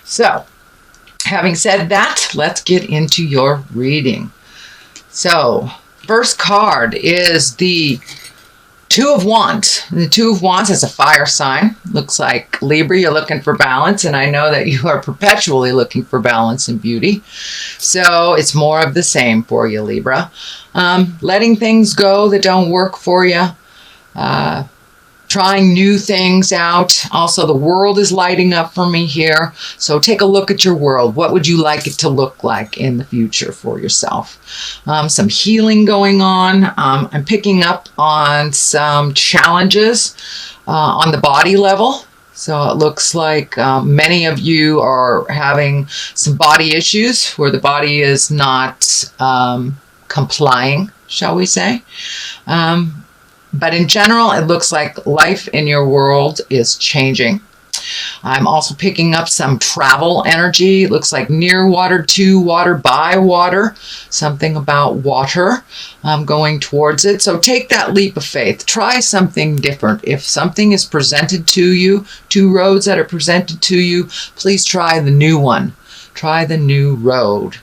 So, having said that, let's get into your reading. So, first card is the Two of Wands. The Two of Wands is a fire sign. Looks like Libra, you're looking for balance, and I know that you are perpetually looking for balance and beauty. So it's more of the same for you, Libra. Letting things go that don't work for you. Trying new things out. Also, the world is lighting up for me here. So take a look at your world. What would you like it to look like in the future for yourself? Some healing going on. I'm picking up on some challenges on the body level. So it looks like many of you are having some body issues where the body is not complying, shall we say. But in general, it looks like life in your world is changing. I'm also picking up some travel energy. It looks like near water, to water, by water. Something about water going towards it. So take that leap of faith. Try something different. If something is presented to you, two roads that are presented to you, please try the new one. Try the new road.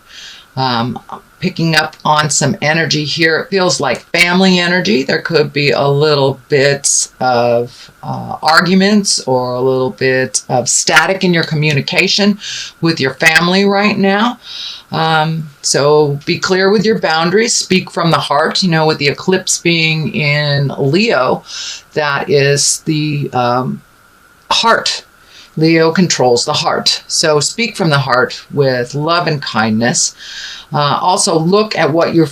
Picking up on some energy here. It feels like family energy. There could be a little bit of arguments or a little bit of static in your communication with your family right now. So be clear with your boundaries. Speak from the heart. You know, with the eclipse being in Leo, that is the heart. Leo controls the heart. So speak from the heart with love and kindness. Also look at what you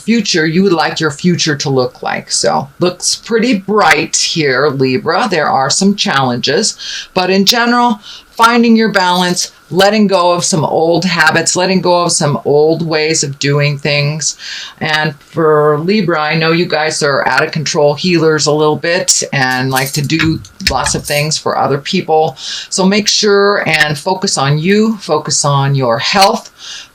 would like your future to look like. So looks pretty bright here, Libra. There are some challenges, but in general, finding your balance, letting go of some old habits, letting go of some old ways of doing things. And for Libra, I know you guys are out of control healers a little bit and like to do lots of things for other people. So make sure and focus on you, focus on your health,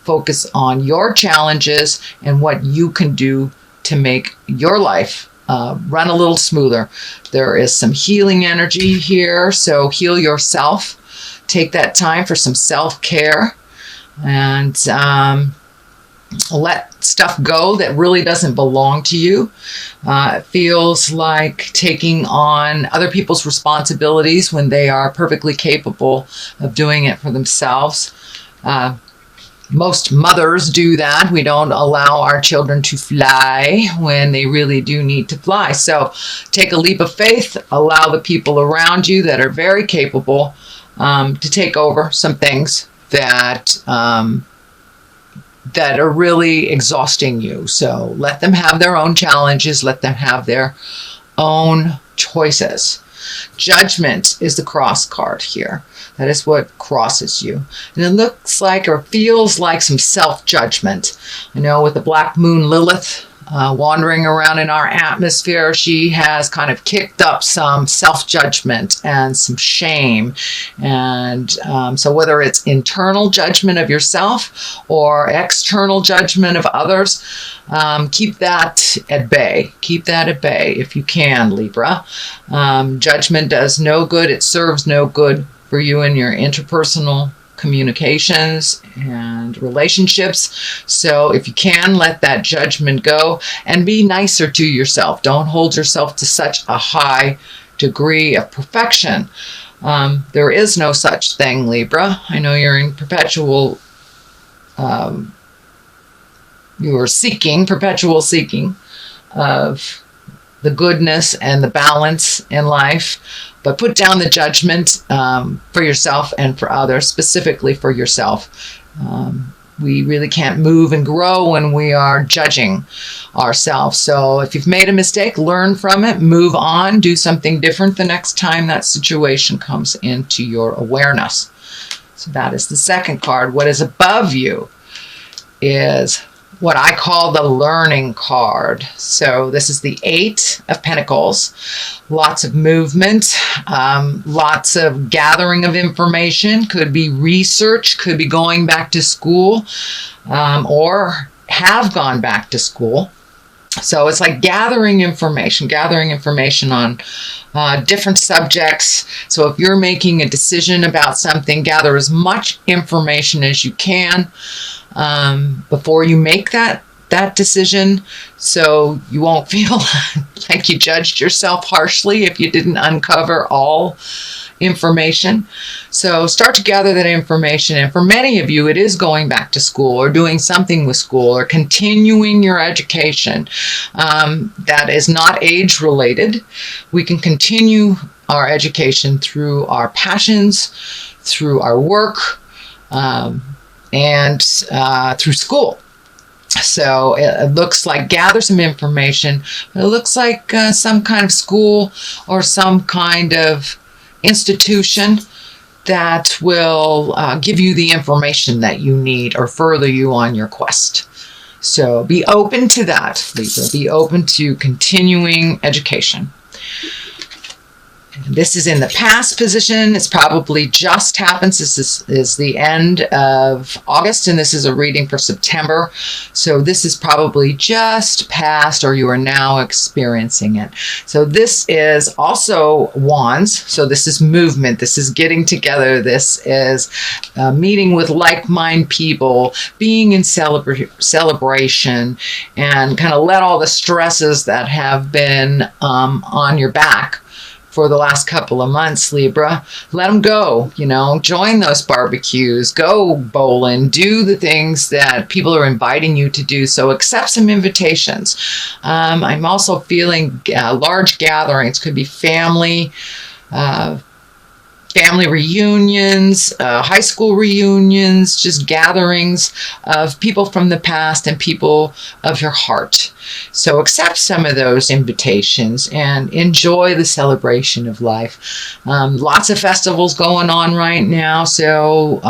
focus on your challenges and what you can do to make your life run a little smoother. There is some healing energy here, so heal yourself. Take that time for some self-care and let stuff go that really doesn't belong to you. It feels like taking on other people's responsibilities when they are perfectly capable of doing it for themselves. Most mothers do that. We don't allow our children to fly when they really do need to fly. So take a leap of faith. Allow the people around you that are very capable to take over some things that that are really exhausting you. So let them have their own challenges. Let them have their own choices. Judgment is the cross card here. That is what crosses you. And it looks like or feels like some self-judgment. I know with the black moon Lilith wandering around in our atmosphere, she has kind of kicked up some self-judgment and some shame. And so whether it's internal judgment of yourself or external judgment of others, keep that at bay. Keep that at bay if you can, Libra. Judgment does no good. It serves no good for you in your interpersonal communications and relationships. So if you can, let that judgment go and be nicer to yourself. Don't hold yourself to such a high degree of perfection. There is no such thing, Libra. I know you're in perpetual perpetual seeking of the goodness and the balance in life. But put down the judgment for yourself and for others, specifically for yourself. We really can't move and grow when we are judging ourselves. So if you've made a mistake, learn from it, move on, do something different the next time that situation comes into your awareness. So that is the second card. What is above you is what I call the learning card. So this is the Eight of Pentacles. Lots of movement, lots of gathering of information, could be research, could be going back to school, or have gone back to school. So it's like gathering information on different subjects. So if you're making a decision about something, gather as much information as you can before you make that decision, so you won't feel like you judged yourself harshly if you didn't uncover all information. So start to gather that information. And for many of you, it is going back to school or doing something with school or continuing your education. That is not age related. We can continue our education through our passions, through our work, and through school. So it looks like gather some information. It looks like some kind of school or some kind of institution that will give you the information that you need or further you on your quest. So be open to that, Libra. Be open to continuing education. This is in the past position. It's probably just happened. This is the end of August, and this is a reading for September. So this is probably just past, or you are now experiencing it. So this is also wands. So this is movement. This is getting together. This is meeting with like-minded people, being in celebration, and kind of let all the stresses that have been on your back for the last couple of months, Libra, let them go. Join those barbecues, go bowling, do the things that people are inviting you to do. So accept some invitations. I'm also feeling large gatherings. Could be family reunions, high school reunions, just gatherings of people from the past and people of your heart. So accept some of those invitations and enjoy the celebration of life. Lots of festivals going on right now, so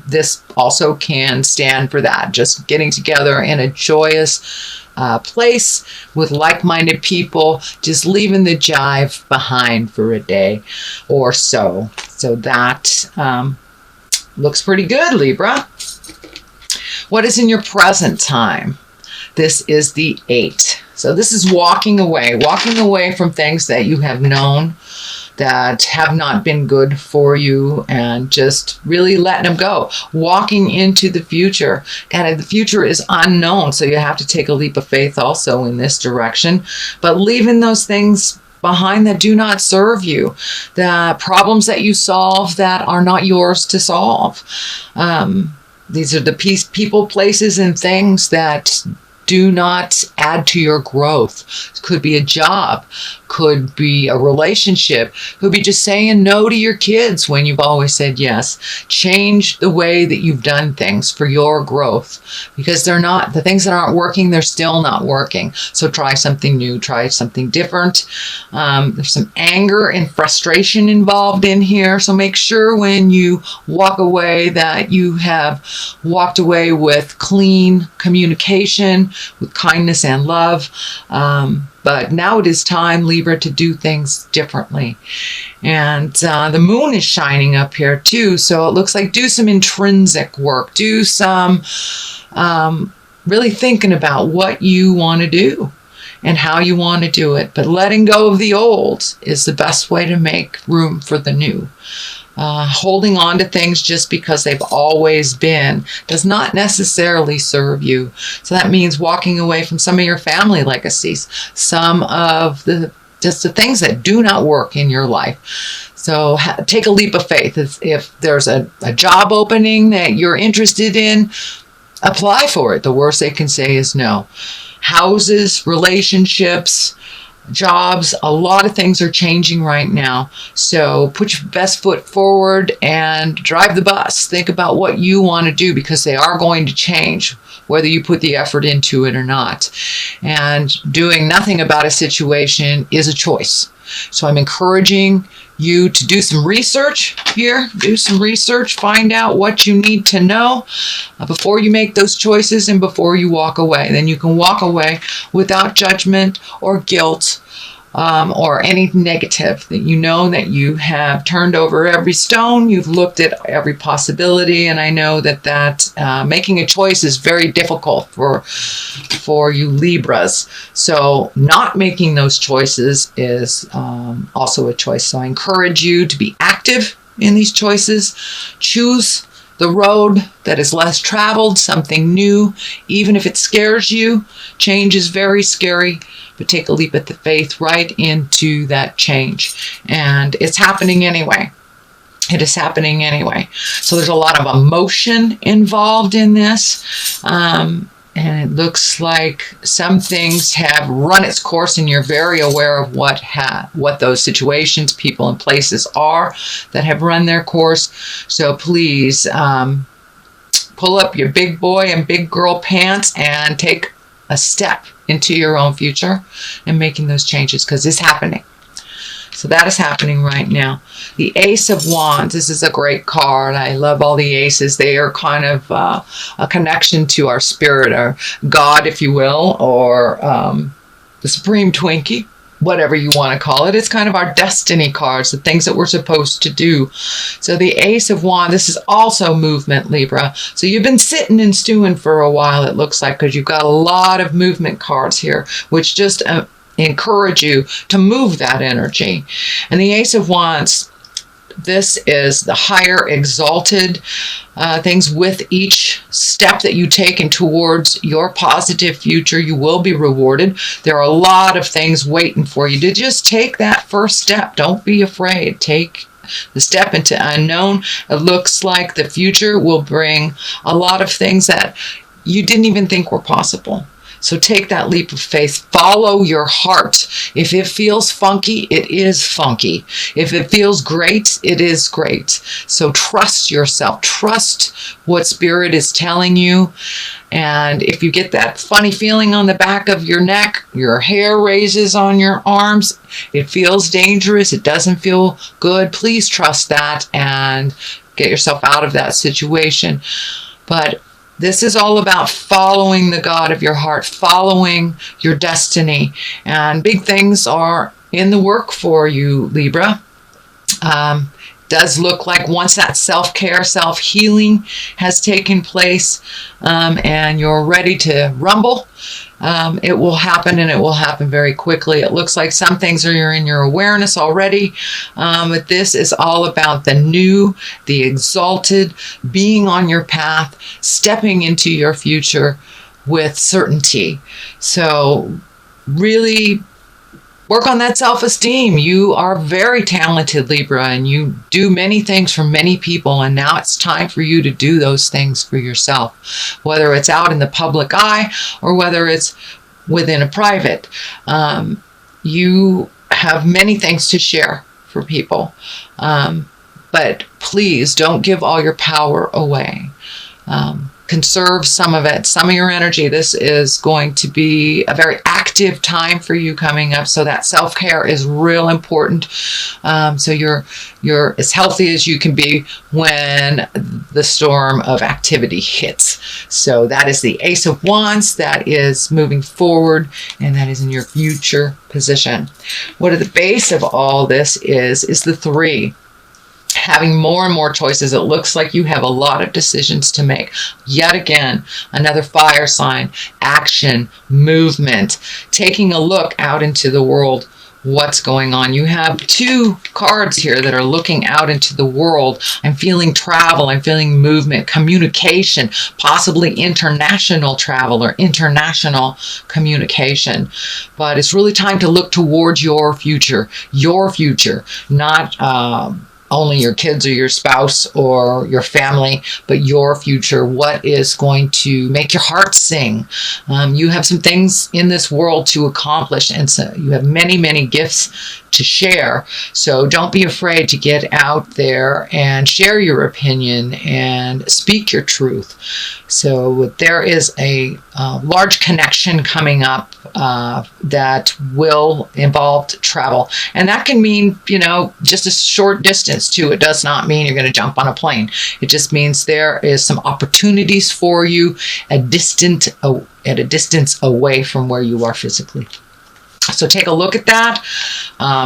this also can stand for that. Just getting together in a joyous place with like-minded people, just leaving the jive behind for a day or so. So that looks pretty good, Libra. What is in your present time? This is the 8. So this is walking away from things that you have known that have not been good for you, and just really letting them go. Walking into the future. And the future is unknown, so you have to take a leap of faith also in this direction. But leaving those things behind that do not serve you. The problems that you solve that are not yours to solve. These are the people, places, and things that do not add to your growth. It could be a job, could be a relationship, could be just saying no to your kids when you've always said yes. Change the way that you've done things for your growth, because the things that aren't working, they're still not working. So try something new, try something different. There's some anger and frustration involved in here. So make sure when you walk away that you have walked away with clean communication, with kindness and love. But now it is time, Libra, to do things differently. And the moon is shining up here too. So it looks like do some intrinsic work. Do some really thinking about what you want to do and how you want to do it. But letting go of the old is the best way to make room for the new. Holding on to things just because they've always been does not necessarily serve you. So that means walking away from some of your family legacies, some of the things that do not work in your life. So take a leap of faith. If there's a job opening that you're interested in, apply for it. The worst they can say is no. Houses, relationships, jobs, a lot of things are changing right now. So put your best foot forward and drive the bus. Think about what you want to do, because they are going to change, whether you put the effort into it or not. And doing nothing about a situation is a choice. So I'm encouraging you to do some research here. Do some research. Find out what you need to know before you make those choices and before you walk away. Then you can walk away without judgment or guilt or any negative, that you know that you have turned over every stone, you've looked at every possibility, and I know that making a choice is very difficult for you Libras. So not making those choices is also a choice. So I encourage you to be active in these choices. Choose the road that is less traveled, something new, even if it scares you. Change is very scary, but take a leap of the faith right into that change. And it's happening anyway. It is happening anyway. So there's a lot of emotion involved in this. And it looks like some things have run its course, and you're very aware of what those situations, people, and places are that have run their course. So please pull up your big boy and big girl pants and take a step into your own future and making those changes, because it's happening. So that is happening right now. The Ace of Wands. This is a great card. I love all the aces. They are kind of a connection to our spirit, or God, if you will, or the Supreme Twinkie, whatever you want to call it. It's kind of our destiny cards, the things that we're supposed to do. So the Ace of Wands, this is also movement, Libra. So you've been sitting and stewing for a while, it looks like, because you've got a lot of movement cards here, which just encourage you to move that energy. And the Ace of Wands, this is the higher exalted things. With each step that you take in towards your positive future, you will be rewarded. There are a lot of things waiting for you to just take that first step. Don't be afraid. Take the step into unknown. It looks like the future will bring a lot of things that you didn't even think were possible. So take that leap of faith. Follow your heart. If it feels funky, it is funky. If it feels great, it is great. So trust yourself. Trust what Spirit is telling you. And if you get that funny feeling on the back of your neck, your hair raises on your arms, it feels dangerous, it doesn't feel good, please trust that and get yourself out of that situation. But this is all about following the God of your heart, following your destiny. And big things are in the work for you, Libra. Does look like once that self-care, self-healing has taken place, and you're ready to rumble, it will happen, and it will happen very quickly. It looks like some things are in your awareness already, but this is all about the new, the exalted, being on your path, stepping into your future with certainty. So really work on that self-esteem. You are very talented, Libra, and you do many things for many people, and now it's time for you to do those things for yourself, whether it's out in the public eye or whether it's within a private. You have many things to share for people, but please don't give all your power away. Conserve some of it, some of your energy. This is going to be a very active time for you coming up. So that self-care is real important. So you're as healthy as you can be when the storm of activity hits. So that is the Ace of Wands. That is moving forward, and that is in your future position. What at the base of all this is the 3. Having more and more choices. It looks like you have a lot of decisions to make. Yet again, another fire sign, action, movement, taking a look out into the world. What's going on? You have 2 cards here that are looking out into the world. I'm feeling travel. I'm feeling movement, communication, possibly international travel or international communication. But it's really time to look towards your future, not only your kids or your spouse or your family, but your future. What is going to make your heart sing? You have some things in this world to accomplish, and so you have many, many gifts to share. So don't be afraid to get out there and share your opinion and speak your truth. So there is a large connection coming up that will involve travel. And that can mean, just a short distance too. It does not mean you're going to jump on a plane. It just means there is some opportunities for you at a distance away from where you are physically. So take a look at that.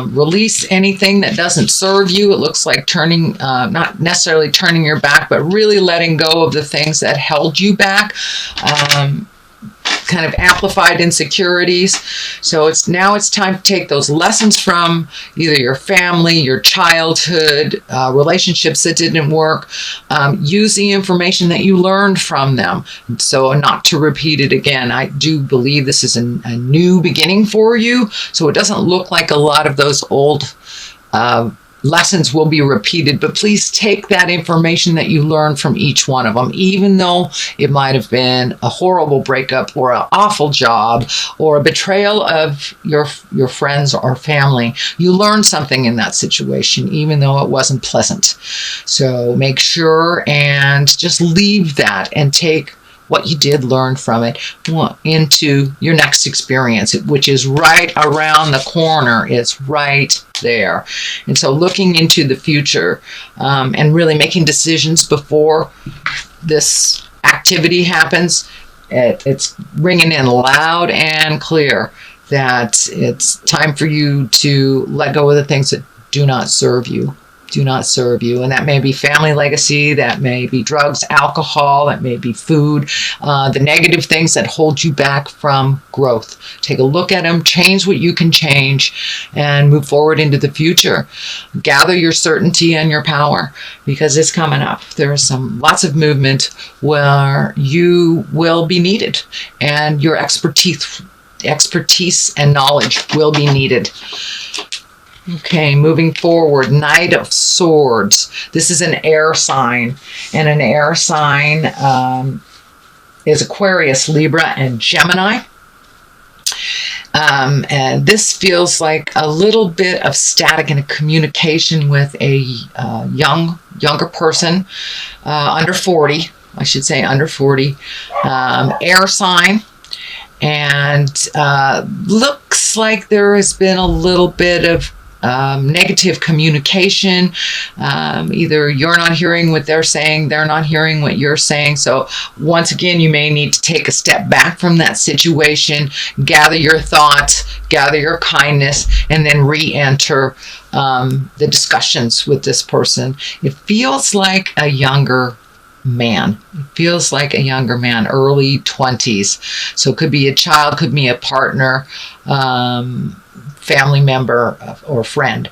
Release anything that doesn't serve you. It looks like turning, not necessarily turning your back, but really letting go of the things that held you back. Kind of amplified insecurities. So now it's time to take those lessons from either your family, your childhood, relationships that didn't work. Use the information that you learned from them, so not to repeat it again. I do believe this is a new beginning for you, so it doesn't look like a lot of those old lessons will be repeated, but please take that information that you learned from each one of them, even though it might have been a horrible breakup or an awful job or a betrayal of your friends or family. You learned something in that situation, even though it wasn't pleasant. So make sure and just leave that and take what you did learn from it into your next experience, which is right around the corner. It's right there. And so looking into the future and really making decisions before this activity happens, it's ringing in loud and clear that it's time for you to let go of the things that do not serve you. Do not serve you. And that may be family legacy, that may be drugs, alcohol, that may be food, the negative things that hold you back from growth. Take a look at them, change what you can change, and move forward into the future. Gather your certainty and your power, because it's coming up. There is lots of movement where you will be needed, and your expertise and knowledge will be needed. Okay, moving forward, Knight of Swords. This is an air sign, and an air sign is Aquarius, Libra, and Gemini. And this feels like a little bit of static in a communication with a younger person, under 40, I should say, under 40, air sign. And looks like there has been a little bit of negative communication. Either you're not hearing what they're saying, they're not hearing what you're saying. So once again, you may need to take a step back from that situation, gather your thoughts, gather your kindness, and then re-enter the discussions with this person. It feels like a younger man. It feels like a younger man, early 20s. So it could be a child, could be a partner, family member, or friend.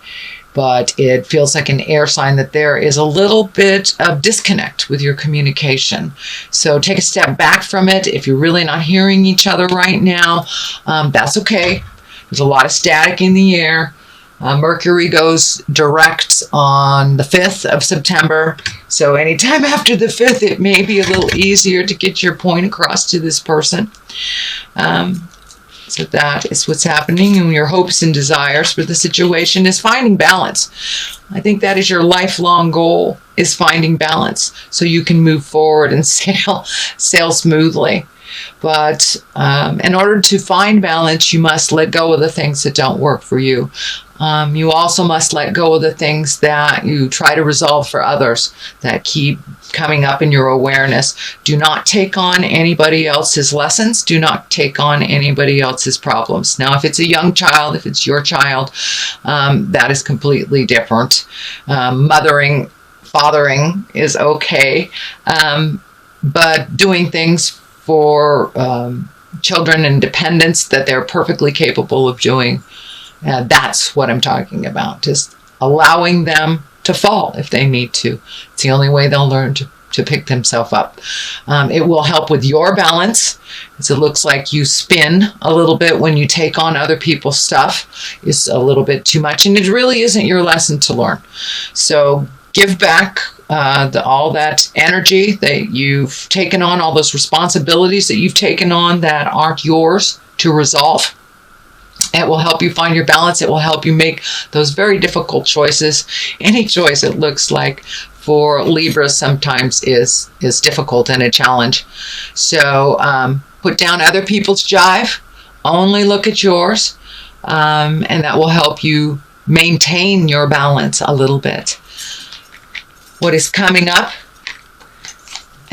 But it feels like an air sign that there is a little bit of disconnect with your communication. So take a step back from it. If you're really not hearing each other right now, that's okay. There's a lot of static in the air. Mercury goes direct on the 5th of September. So anytime after the 5th, it may be a little easier to get your point across to this person. So that is what's happening, and your hopes and desires for the situation is finding balance. I think that is your lifelong goal, is finding balance, so you can move forward and sail smoothly. But in order to find balance, you must let go of the things that don't work for you. You also must let go of the things that you try to resolve for others that keep coming up in your awareness. Do not take on anybody else's lessons. Do not take on anybody else's problems. Now, if it's a young child, if it's your child, that is completely different. Mothering, fathering is okay. But doing things for children and dependents that they're perfectly capable of doing, that's what I'm talking about. Just allowing them to fall if they need to. It's the only way they'll learn to pick themselves up. It will help with your balance, as it looks like you spin a little bit when you take on other people's stuff. It's a little bit too much, and it really isn't your lesson to learn. So give back all that energy that you've taken on, all those responsibilities that you've taken on that aren't yours to resolve. It will help you find your balance. It will help you make those very difficult choices. Any choice, it looks like, for Libra sometimes is difficult and a challenge. So put down other people's jive. Only look at yours. And that will help you maintain your balance a little bit. What is coming up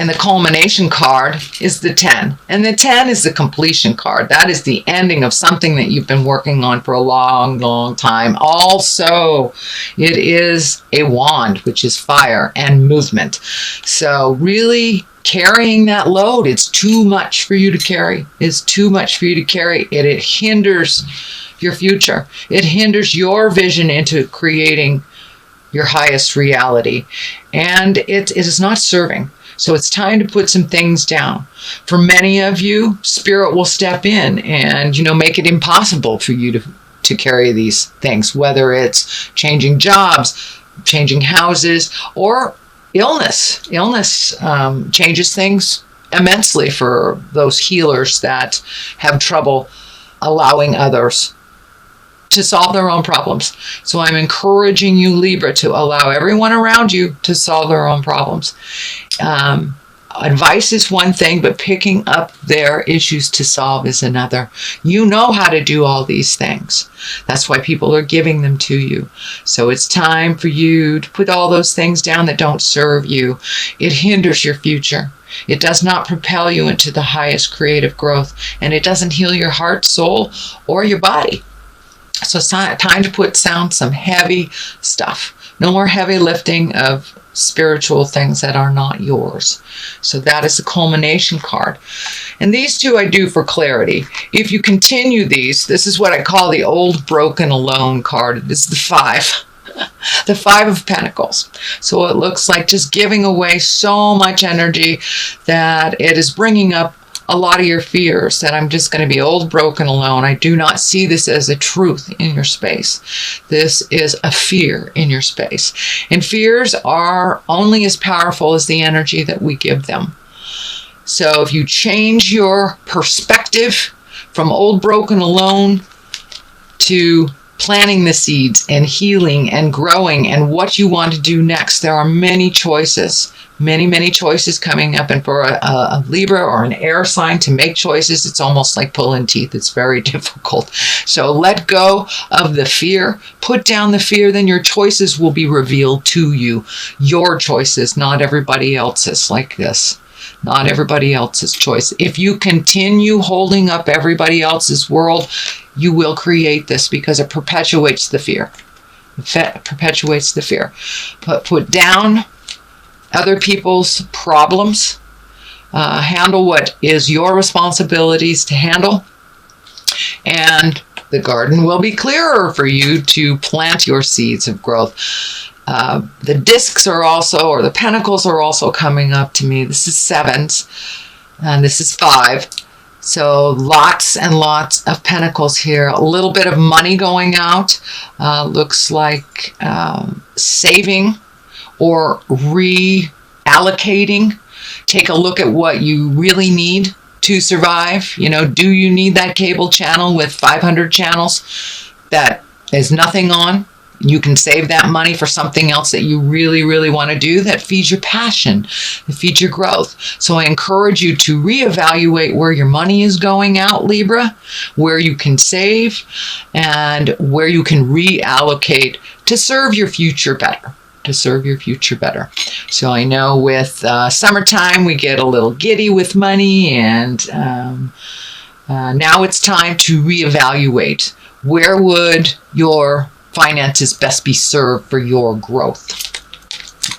And the culmination card is the 10. And the 10 is the completion card. That is the ending of something that you've been working on for a long, long time. Also, it is a wand, which is fire and movement. So really carrying that load, it's too much for you to carry. It's too much for you to carry. It hinders your future. It hinders your vision into creating your highest reality. And it is not serving. So it's time to put some things down. For many of you, Spirit will step in and, make it impossible for you to carry these things, whether it's changing jobs, changing houses, or illness. Illness changes things immensely for those healers that have trouble allowing others to solve their own problems. So I'm encouraging you, Libra, to allow everyone around you to solve their own problems. Advice is one thing, but picking up their issues to solve is another. You know how to do all these things. That's why people are giving them to you. So it's time for you to put all those things down that don't serve you. It hinders your future. It does not propel you into the highest creative growth, and it doesn't heal your heart, soul, or your body. So it's time to put down some heavy stuff. No more heavy lifting of spiritual things that are not yours. So that is the culmination card. And these two I do for clarity. If you continue these, this is what I call the old, broken, alone card. It is the 5. The 5 of Pentacles. So it looks like just giving away so much energy that it is bringing up a lot of your fears, that I'm just going to be old, broken, alone. I do not see this as a truth in your space. This is a fear in your space. And fears are only as powerful as the energy that we give them. So if you change your perspective from old, broken, alone to planting the seeds and healing and growing and what you want to do next, there are many choices. Many choices coming up. And for a Libra or an air sign to make choices, it's almost like pulling teeth. It's very difficult. So let go of the fear. Put down the fear. Then your choices will be revealed to you. Your choices, not everybody else's, like this. Not everybody else's choice. If you continue holding up everybody else's world, you will create this, because it perpetuates the fear. It perpetuates the fear. Put down other people's problems. Handle what is your responsibilities to handle. And the garden will be clearer for you to plant your seeds of growth. The discs are also, or the pentacles are also coming up to me. This is 7s, and this is 5. So lots and lots of pentacles here. A little bit of money going out. Looks like saving or reallocating. Take a look at what you really need to survive. Do you need that cable channel with 500 channels that is nothing on? You can save that money for something else that you really, really want to do that feeds your passion, that feeds your growth. So I encourage you to reevaluate where your money is going out, Libra, where you can save, and where you can reallocate to serve your future better. So I know with summertime, we get a little giddy with money, and now it's time to reevaluate. Where would your finances best be served for your growth?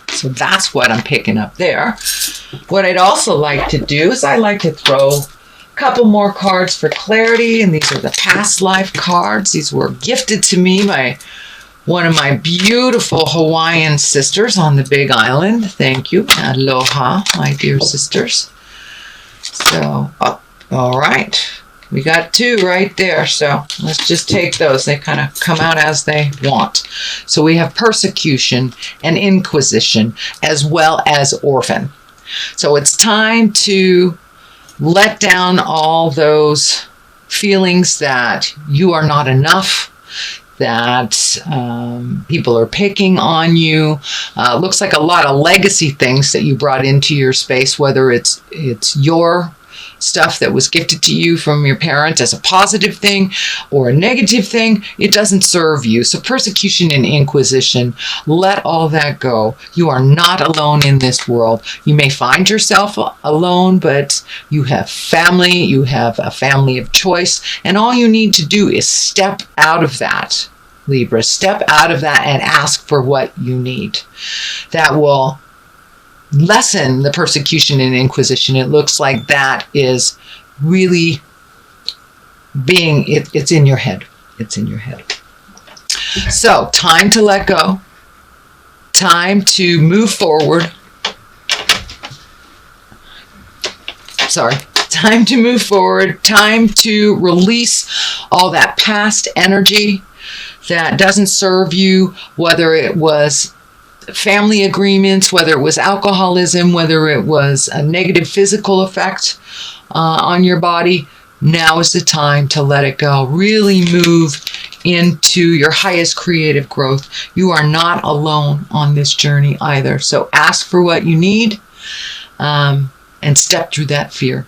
So that's what I'm picking up there. What I'd also like to do is I like to throw a couple more cards for clarity, and these are the past life cards. These were gifted to me by one of my beautiful Hawaiian sisters on the Big Island. Thank you. Aloha, my dear sisters. So, all right. We got 2 right there, so let's just take those. They kind of come out as they want. So we have persecution and inquisition, as well as orphan. So it's time to let down all those feelings that you are not enough, that people are picking on you. Looks like a lot of legacy things that you brought into your space, whether it's your stuff that was gifted to you from your parent as a positive thing or a negative thing, it doesn't serve you. So persecution and inquisition, let all that go. You are not alone in this world. You may find yourself alone, but you have family, you have a family of choice, and all you need to do is step out of that, Libra. Step out of that and ask for what you need. That will lessen the persecution and inquisition. It looks like that is really being, it's in your head. It's in your head. So, time to let go. Time to move forward. Time to move forward. Time to release all that past energy that doesn't serve you, whether it was family agreements, whether it was alcoholism, whether it was a negative physical effect on your body. Now is the time to let it go. Really move into your highest creative growth. You are not alone on this journey either. So ask for what you need and step through that fear.